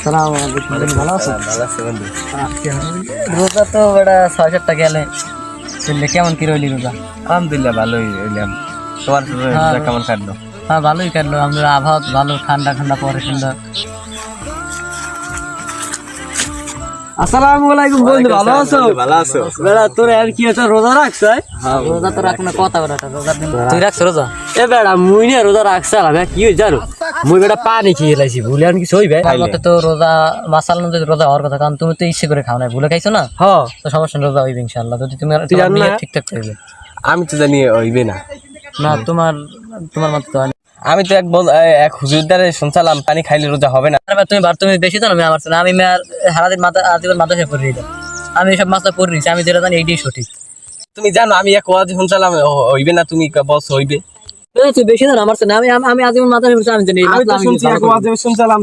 ভালো আছো? রোজা তো বেটা ৬-৭টা গেলে কেমন কি রইলি রোজা? আলহামদুলিল্লাহ ভালোই হইলাম। তোমার রোজা কেমন কাটলো? হ্যাঁ ভালোই কাটলো। আমরা আবহাওয়া ভালো, ঠান্ডা ঠান্ডা পরে সুন্দর। আসসালামু আলাইকুম বন্ধু, ভালো আছো? ভালো আছো? বেড়া তোর আর কি আছে, রোজা রাখছ? রোজা তো রাখ না, কথা বেটা রোজার দিন তুই রাখছো রোজা? এ বেড়া মুই না রোজা রাখছিলাম, কি হয়েছে জানো? মুই বেটা পানি খেয়ে লাইছি, ভুলে আর কিছু হইবে? আমার মতে তো রোজা মাসাল অনুযায়ী রোজা হওয়ার কথা, কারণ তুমি তো ইচ্ছে করে খাও না, ভুলে খাইছো না, হ্যাঁ তো সমস্যা নেই, রোজা হইবে ইনশাআল্লাহ, যদি তুমি তুই জানো না? ঠিকঠাক থাকবে। আমি তো জানি হইবে না। না তোমার মতে তো আমি তো এক হুজুর দ্বারা শুনছিলাম পানি খাইলে রোজা হবে না। তুমি বেশি জানো, আমি আমার চেয়ে। আমি সারাদিন আজীবন মাদ্রাসায় পড়ে দিতাম। আমি এইসব মাসলা পড়ে নিচ্ছি, আমি যেটা জানি এইটাই সঠিক। তুমি জানো আমি এক ওয়াজ শুনছিলাম হইবে না, তুমি বলছো হইবে। তুই বেশি জানো আমার চেয়ে। আমি আজীবন মাদ্রাসায় পড়ছি, আমি জানি এই আমি তো মাসলা আমি শুনছি এক ওয়াজ শুনছিলাম